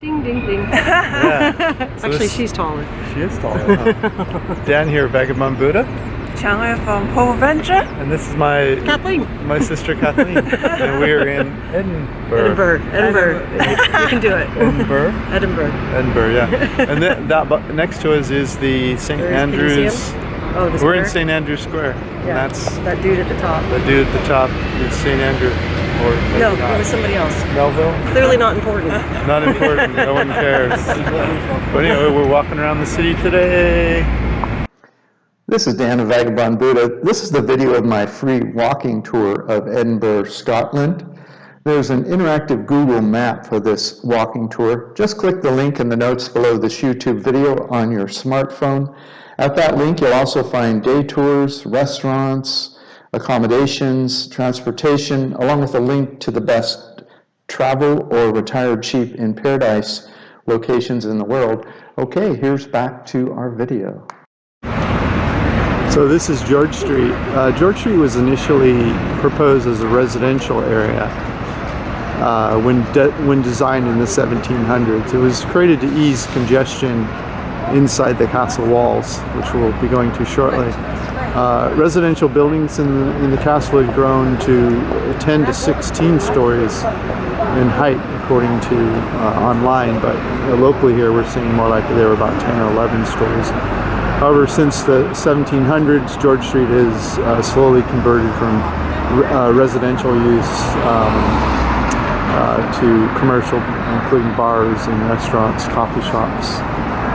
Ding, ding, ding. Yeah. So Actually, she's taller. She is taller, huh? Dan here, Vagabond Buddha. Chandler from Whole Venture. And this is my sister Kathleen. And we're in Edinburgh. Edinburgh. You can do it. Edinburgh? Edinburgh, yeah. And that next to us is the St. Andrew's. Oh, the We're in square? St. Andrew's Square. Yeah. And that's that dude at the top. the dude at the top is St. Andrew. Or No, not. it was somebody else. Melville? Clearly not important. Not important. No one cares. But anyway, we're walking around the city today. This is Dan of Vagabond Buddha. This is the video of my free walking tour of Edinburgh, Scotland. There's an interactive Google map for this walking tour. Just click the link in the notes below this YouTube video on your smartphone. At that link, you'll also find day tours, restaurants, accommodations, transportation, along with a link to the best travel or retired cheap in paradise locations in the world. Okay, here's back to our video. So this is George Street. George Street was initially proposed as a residential area when designed in the 1700s. It was created to ease congestion inside the castle walls, which we'll be going to shortly. Residential buildings in the castle had grown to 10 to 16 stories in height, according to online, but locally here we're seeing more like they were about 10 or 11 stories. However, since the 1700s, George Street is slowly converted from residential use to commercial, including bars and restaurants, coffee shops,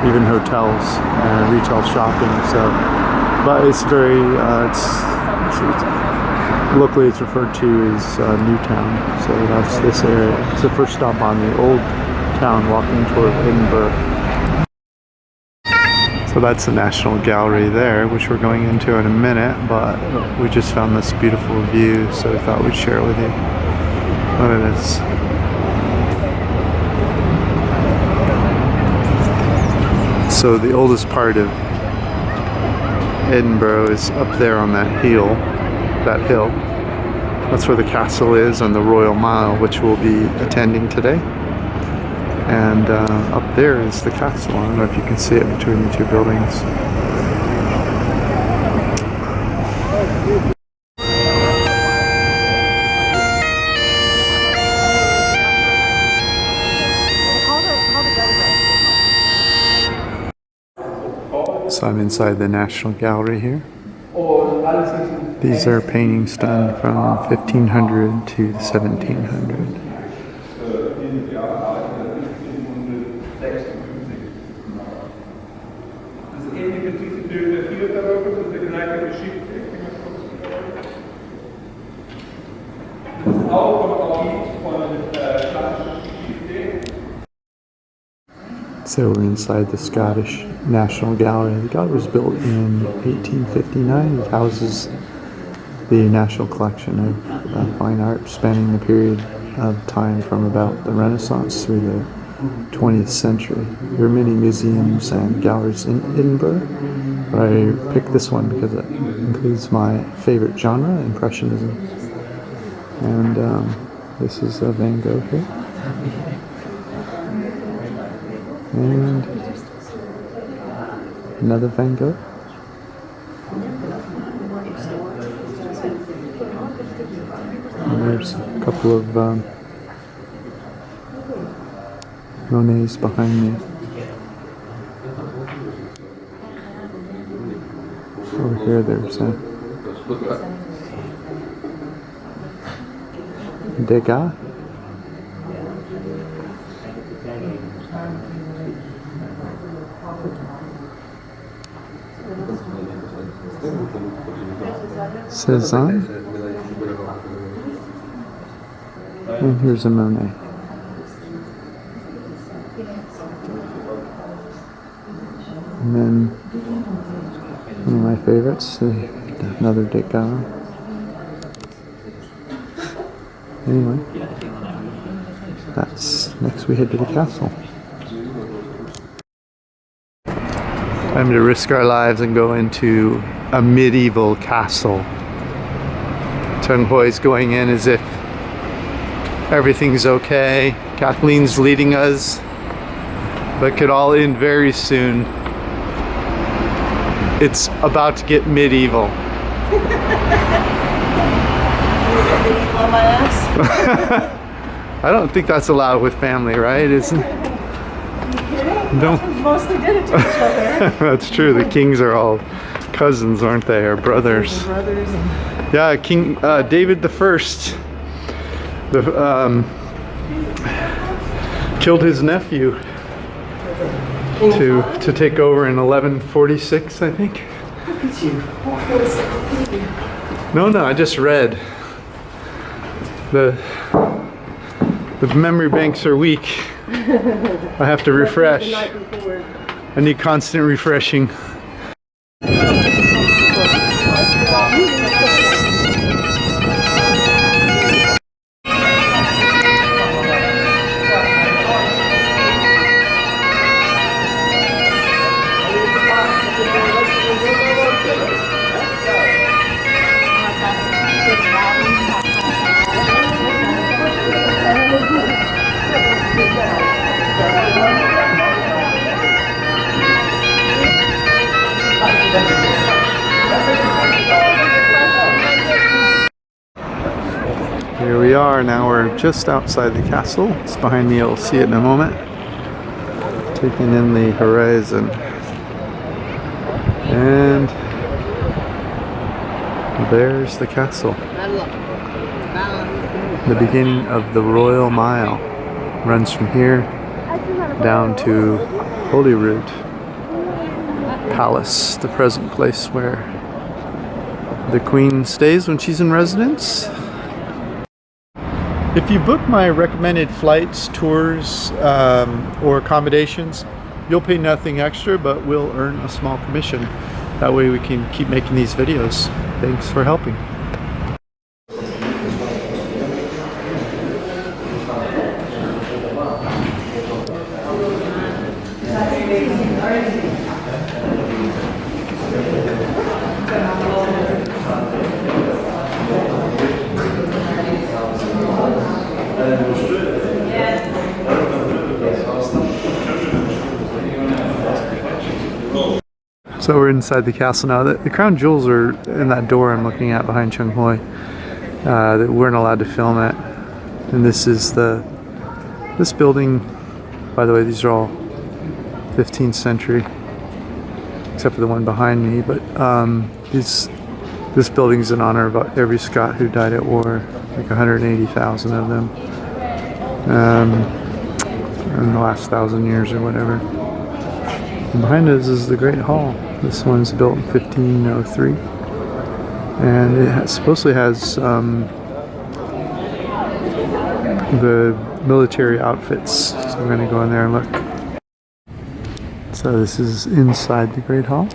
even hotels and retail shopping. So, but it's very, locally it's referred to as Newtown. So that's this area. It's the first stop on the Old Town walking tour of Edinburgh. So that's the National Gallery there, which we're going into in a minute, but we just found this beautiful view, so we thought we'd share it with you. Look at this. So the oldest part of Edinburgh is up there on that hill. That's where the castle is on the Royal Mile, which we'll be attending today. And up there is the castle. I don't know if you can see it between the two buildings. So I'm inside the National Gallery here. These are paintings done from 1500 to 1700. So we're inside the Scottish National Gallery. The gallery was built in 1859. It houses the national collection of fine art spanning the period of time from about the Renaissance through the 20th century. There are many museums and galleries in Edinburgh, but I picked this one because it includes my favorite genre, Impressionism. And this is a Van Gogh here. And another Van Gogh. And there's a couple of Monets behind me. Over here there's Degas. Cezanne. And here's a Monet. And then one of my favorites, another Degas. Anyway, that's next we head to the castle. Time to risk our lives and go into a medieval castle. Tung Hoi's going in as if everything's okay. Kathleen's leading us but could all end very soon. It's about to get medieval. On my ass? I don't think that's allowed with family, right? Isn't? Don't. Mostly did it to each other. That's true. The kings are all cousins, aren't they, or brothers? Brothers and Yeah, King David the First. Killed his nephew to take over in 1146, I think. look at you. No, I just read. The memory banks are weak. I have to refresh. The night before. I need constant refreshing. Here we are, now we're just outside the castle. It's behind me, you'll see it in a moment. Taking in the horizon. And there's the castle. The beginning of the Royal Mile runs from here down to Holyrood Palace, the present place where the Queen stays when she's in residence. If you book my recommended flights, tours, or accommodations, you'll pay nothing extra, but we'll earn a small commission. That way we can keep making these videos. Thanks for helping. So we're inside the castle now. The crown jewels are in that door I'm looking at behind Chung Hoi that we weren't allowed to film at. And this is this building, by the way, these are all 15th century, except for the one behind me. But this building is in honor of every Scot who died at war, like 180,000 of them in the last 1,000 years or whatever. And behind us is the Great Hall. This one's built in 1503, and it supposedly has the military outfits. So we're going to go in there and look. So this is inside the Great Hall.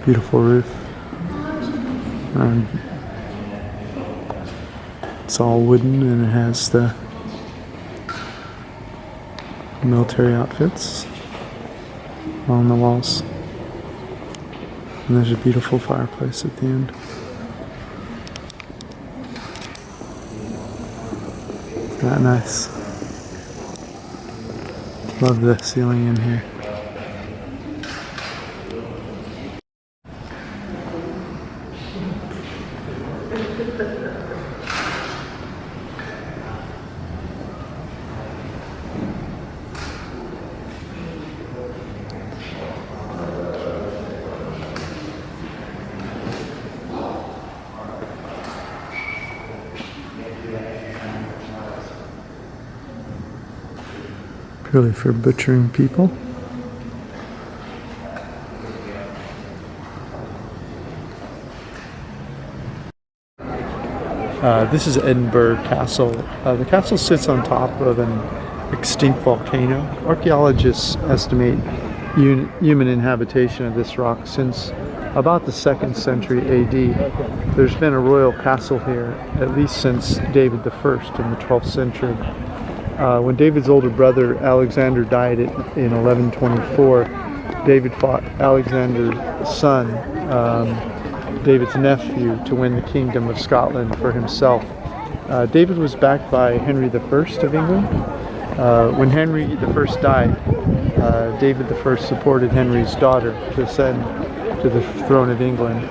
Beautiful roof. It's all wooden, and it has the military outfits on the walls. And there's a beautiful fireplace at the end. Isn't that nice? Love the ceiling in here. Purely for butchering people. This is Edinburgh Castle. The castle sits on top of an extinct volcano. Archaeologists estimate human inhabitation of this rock since about the 2nd century AD. There's been a royal castle here at least since David the First in the 12th century. When David's older brother Alexander died in 1124, David fought Alexander's son, David's nephew, to win the kingdom of Scotland for himself. David was backed by Henry I of England, When Henry I died, David I supported Henry's daughter to ascend to the throne of England.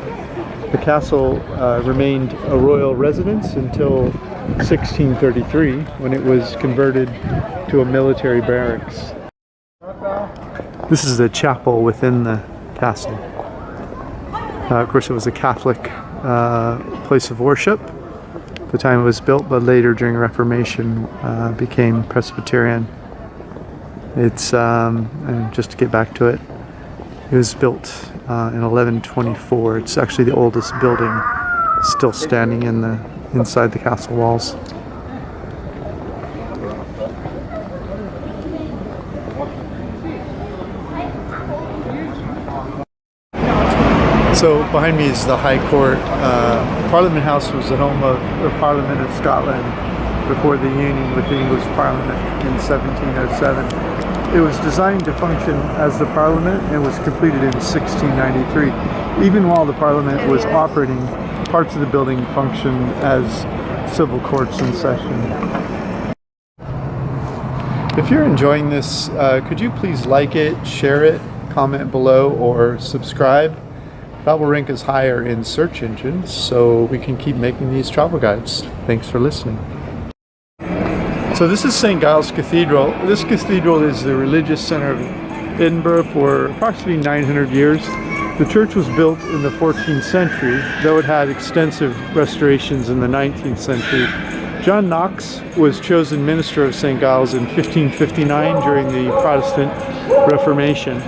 The castle remained a royal residence until 1633, when it was converted to a military barracks. This is the chapel within the castle. Of course, it was a Catholic place of worship at the time it was built, but later during Reformation became Presbyterian. It's, and just to get back to it, it was built in 1124. It's actually the oldest building still standing inside the castle walls. So behind me is the High Court. Parliament House was the home of the Parliament of Scotland before the union with the English Parliament in 1707. It was designed to function as the Parliament and was completed in 1693. Even while the Parliament was operating, parts of the building functioned as civil courts in session. If you're enjoying this, could you please like it, share it, comment below, or subscribe? That will rank us higher in search engines so we can keep making these travel guides. Thanks for listening. So this is St. Giles Cathedral. This cathedral is the religious center of Edinburgh for approximately 900 years. The church was built in the 14th century, though it had extensive restorations in the 19th century. John Knox was chosen minister of St. Giles in 1559 during the Protestant Reformation.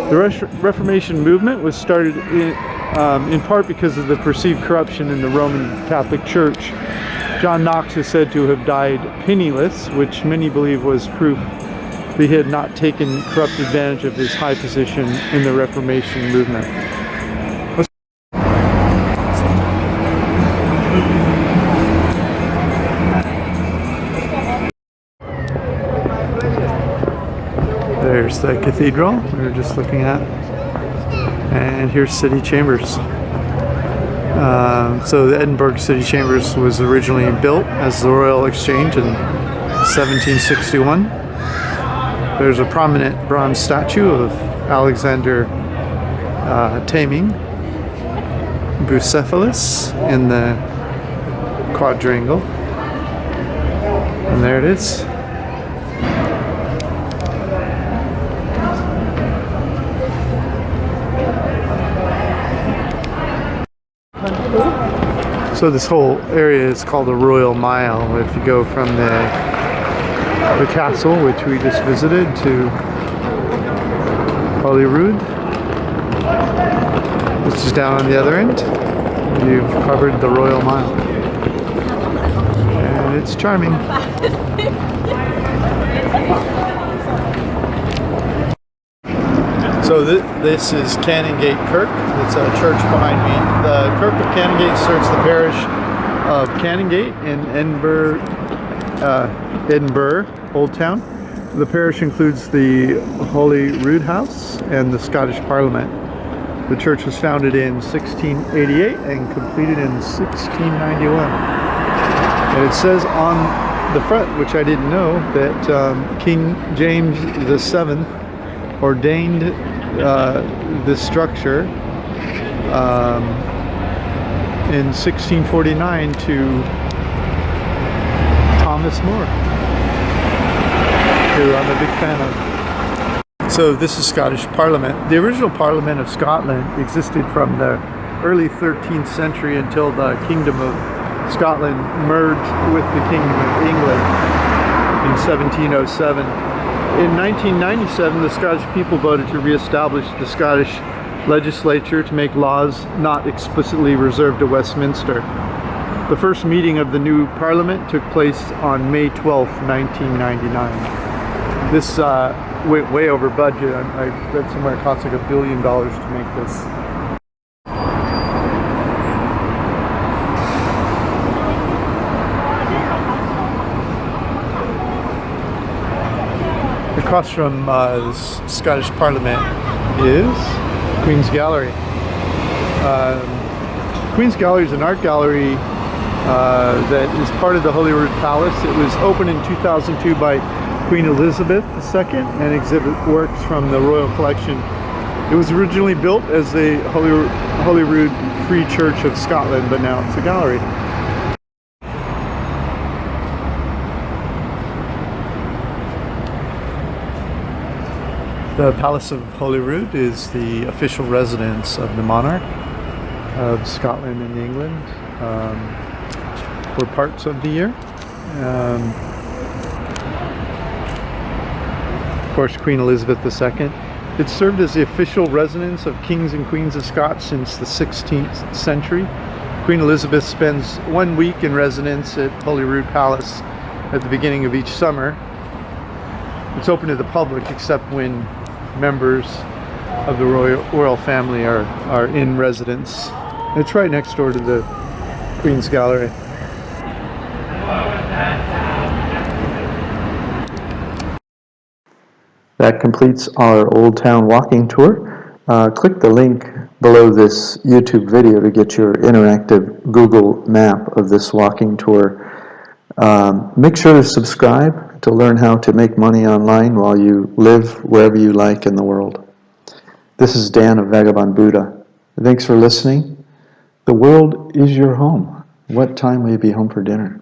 The Reformation movement was started in part because of the perceived corruption in the Roman Catholic Church. John Knox is said to have died penniless, which many believe was proof that he had not taken corrupt advantage of his high position in the Reformation movement. There's the cathedral we were just looking at, and here's City Chambers. So the Edinburgh City Chambers was originally built as the Royal Exchange in 1761. There's a prominent bronze statue of Alexander taming Bucephalus in the quadrangle, and there it is. So this whole area is called the Royal Mile. If you go from the castle, which we just visited, to Holyrood, which is down on the other end, you've covered the Royal Mile. And it's charming. So this is Canongate Kirk. It's a church behind me. The Kirk of Canongate serves the parish of Canongate in Edinburgh, Old Town. The parish includes the Holyrood House and the Scottish Parliament. The church was founded in 1688 and completed in 1691. And it says on the front, which I didn't know, that King James VII ordained this structure in 1649 to Thomas More, who I'm a big fan of. So this is Scottish Parliament. The original Parliament of Scotland existed from the early 13th century until the Kingdom of Scotland merged with the Kingdom of England in 1707. In 1997, the Scottish people voted to re-establish the Scottish legislature to make laws not explicitly reserved to Westminster. The first meeting of the new Parliament took place on May 12, 1999. This went way over budget. I read somewhere it cost like $1 billion to make this. Across from the Scottish Parliament is Queen's Gallery. Queen's Gallery is an art gallery that is part of the Holyrood Palace. It was opened in 2002 by Queen Elizabeth II and exhibit works from the Royal Collection. It was originally built as the Holyrood Free Church of Scotland, but now it's a gallery. The Palace of Holyrood is the official residence of the monarch of Scotland and England for parts of the year. Of course, Queen Elizabeth II. It served as the official residence of kings and queens of Scots since the 16th century. Queen Elizabeth spends 1 week in residence at Holyrood Palace at the beginning of each summer. It's open to the public except when members of the royal family are in residence. It's right next door to the Queen's Gallery. That completes our Old Town walking tour. Click the link below this YouTube video to get your interactive Google map of this walking tour. Make sure to subscribe to learn how to make money online while you live wherever you like in the world. This is Dan of Vagabond Buddha. Thanks for listening. The world is your home. What time will you be home for dinner?